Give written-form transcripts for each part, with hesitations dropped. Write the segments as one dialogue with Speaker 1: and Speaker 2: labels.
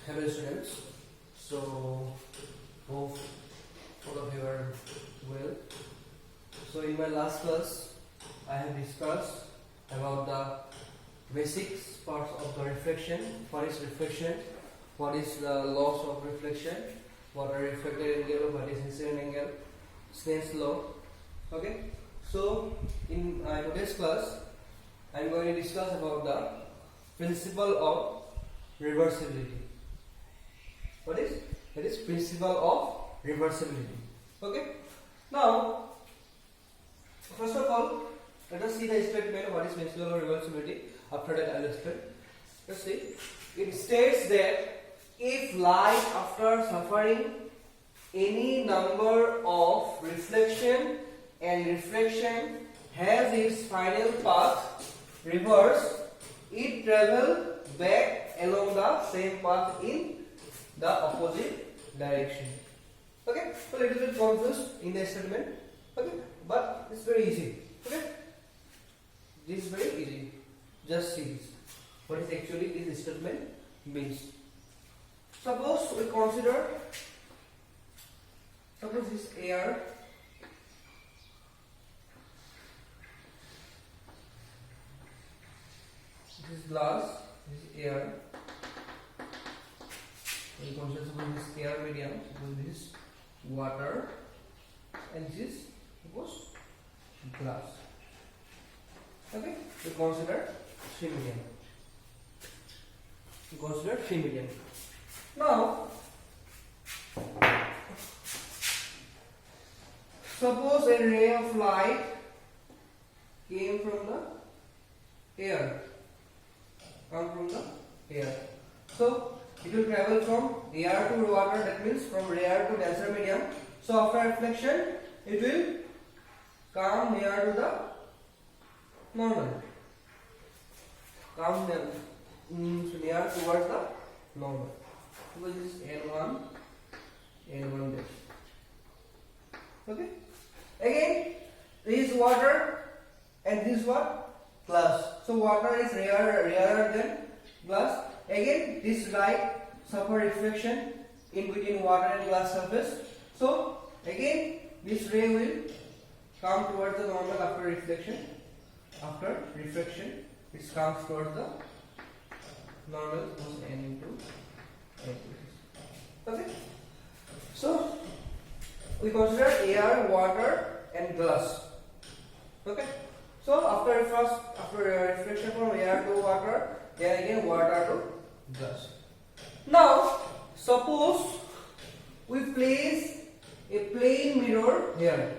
Speaker 1: Hello students, so hope all of you are well. So in my last class I have discussed about the basics parts of the reflection. What is reflection, what is the laws of reflection, what are refracted angle, what is incident angle, Snell's law. Okay, so in today's class I am going to discuss about the principle of reversibility. What is? That is principle of reversibility. Okay. Now, first of all, let us see the statement. What is principle of reversibility? After that, I will explain. Let's see. It states that if light, after suffering any number of reflection and refraction, has its final path reversed, it travels back along the same path in the opposite direction. Okay, so a little bit confused in the statement. Okay, but it's very easy. Okay, this is very easy. Just see this. What is actually this statement means. Suppose we consider. Suppose this air. This is glass. This is air. We consider suppose this air medium, suppose this is water, and this is suppose glass. Okay, we consider 3 medium. We consider 3 medium. Now, suppose a ray of light came from the air. Come from the air. So it will travel from air to water, that means from air to denser medium. So after reflection, it will come near to the normal. Come near towards the normal. So this is N1, N1 dash. Okay. Again, this is water and this is what? Glass. So water is rarer than glass. Again, this light suffer reflection in between water and glass surface. So again, this ray will come towards the normal after reflection. After reflection, it comes towards the normal. Suppose N into N. Okay. So we consider air, water, and glass. Okay. So after reflection from air to water, then again water to glass. Now suppose we place a plane mirror here.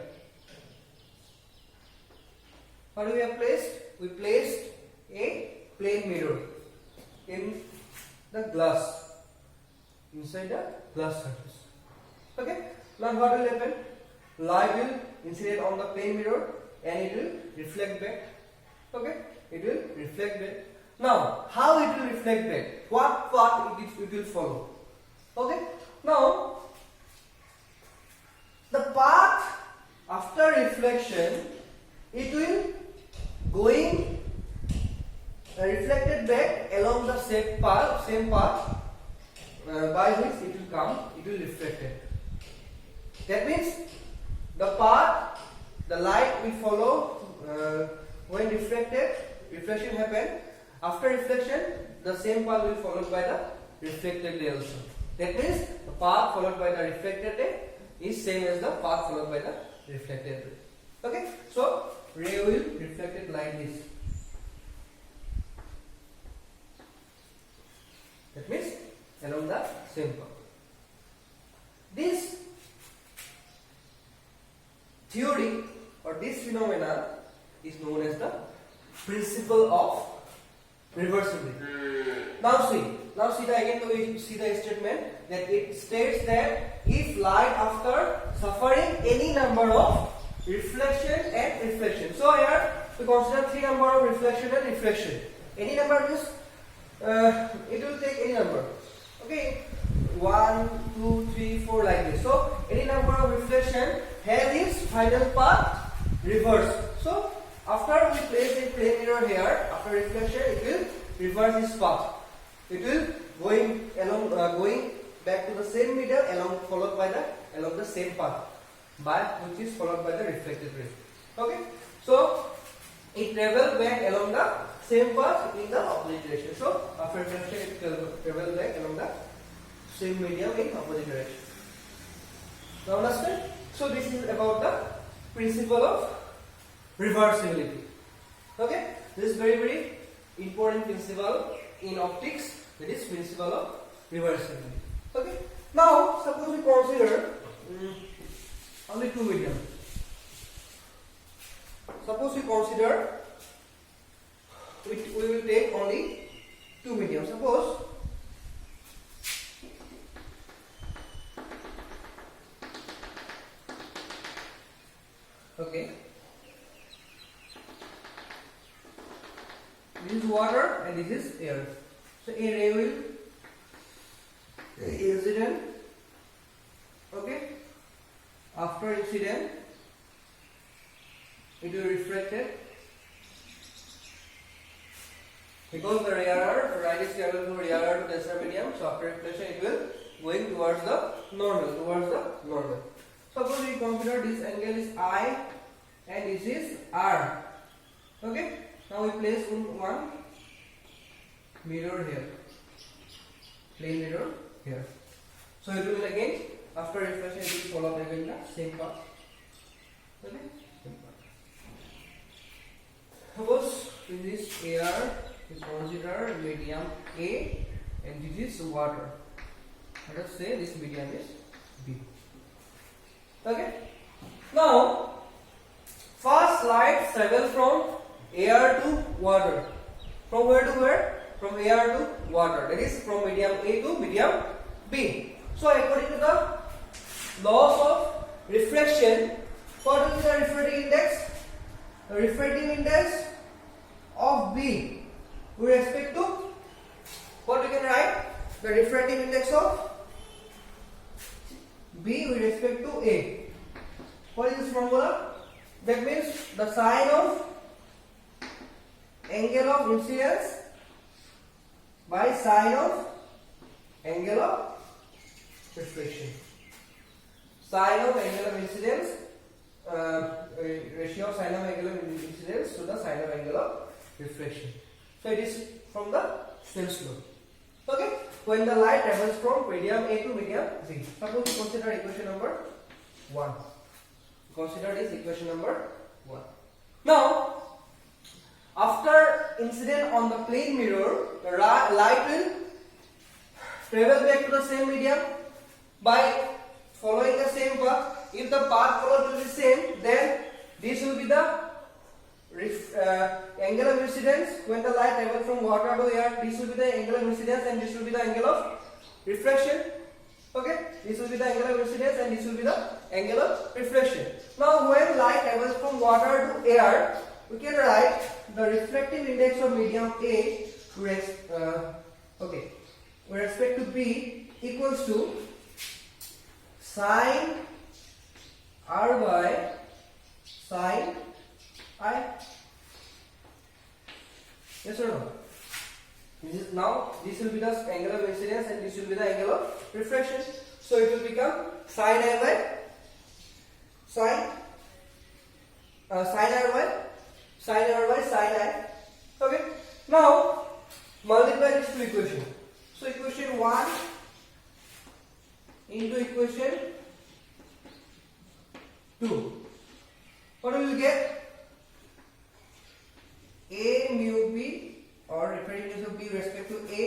Speaker 1: What do we have placed? We placed a plane mirror in the glass, inside the glass surface. Okay. Now what will happen? Light will incident on the plane mirror and it will reflect back. Okay, it will reflect back. Now, how it will reflect back? What path it will follow? Okay. Now, the path after reflection, it will going reflected back along the same path by which it will come. It will reflect it. That means the path, the light we follow when reflection happen. After reflection, the same path will be followed by the reflected ray also. That means the path followed by the reflected ray is same as the path followed by the reflected ray. Okay, so ray will reflect it like this. That means along the same path. This theory or this phenomena is known as the principle of reversibility. Now see the statement that it states that if light after suffering any number of reflection and reflection. So here we consider 3 number of reflection and reflection. Any number means it will take any number. Okay, 1, 2, 3, 4 like this. So any number of reflection has its final path reversed. So after we place a plane mirror here, after reflection, it will reverse its path. it will going back to the same medium followed by along the same path which is followed by the reflected ray. Okay, so it travel back along the same path in the opposite direction. So after reflection it travel back along the same medium in opposite direction. Now understand? So this is about the principle of reversibility. Okay, this is very important principle in optics. That is principle of reversibility. Okay. Now suppose we consider only two medium. Suppose we consider we will take only two medium. Suppose okay, this is water and this is air. So a ray will incident. Okay, after incident it will reflected because the light is traveling from rarer to denser medium. So after reflection it will going towards the normal. Suppose we consider this angle is I and this is R. Okay, now we place one mirror here, plane mirror here. So it will again after reflection it will follow again the same path. Okay, same path. Suppose in this air we consider medium A and this is water. Let us say this medium is B. Okay. Now, fast light travel from air to water. From where to where? From air to water. That is from medium A to medium B. So, according to the laws of reflection, what is the refractive index? The refractive index of B with respect to what we can write? The refractive index of B with respect to A. What is this formula? That means the sine of angle of incidence by sine of angle of reflection. Sine of angle of incidence, ratio of sine of angle of incidence to the sine of angle of reflection. So it is from the Snell's law. Okay. When the light travels from medium A to medium B. Suppose we consider equation number 1. Consider this equation number 1. Now, after incident on the plane mirror, the light will travel back to the same medium by following the same path. If the path followed will be same, then this will be the angle of incidence. When the light travels from water to air, this will be the angle of incidence and this will be the angle of reflection. Okay, this will be the angle of incidence and this will be the angle of reflection. Now, when light travels from water to air, we can write the refractive index of medium A with respect to B equals to sine R by sine I. Yes or no? Now this will be the angle of incidence and this will be the angle of refraction. So it will become sine I by sine R by sine I. Okay. Now multiply these two equations. So equation 1 into equation 2. What will you get? A mu B or refractive index of B with respect to A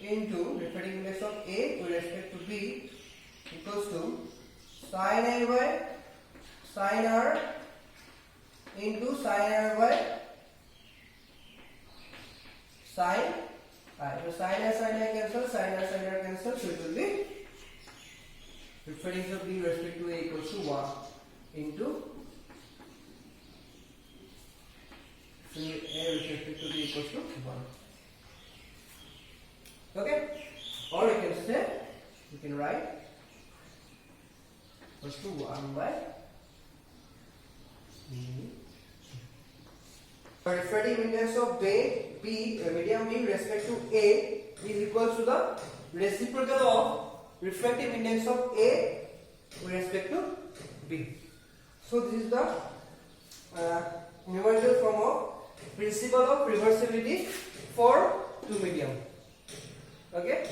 Speaker 1: into refractive index of A with respect to B equals to sine A by sine R into sine R by sine I. So sine I cancel, sine R cancel, so it will be refractive index of B with respect to A equals to 1 into A with respect to B equals to 1. Okay? Or you can say, you can write equals to 1 by B. The refractive index of B medium B with respect to A is equal to the reciprocal of refractive index of A with respect to B. So this is the numerical form of principle of reversibility for two medium. Okay,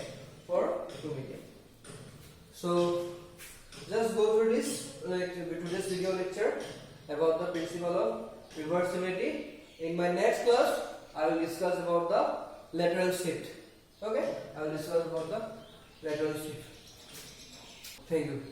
Speaker 1: for two medium. So just go through this today's video lecture about the principle of reversibility. In my next class, I will discuss about the lateral shift. Okay, I will discuss about the lateral shift. Thank you.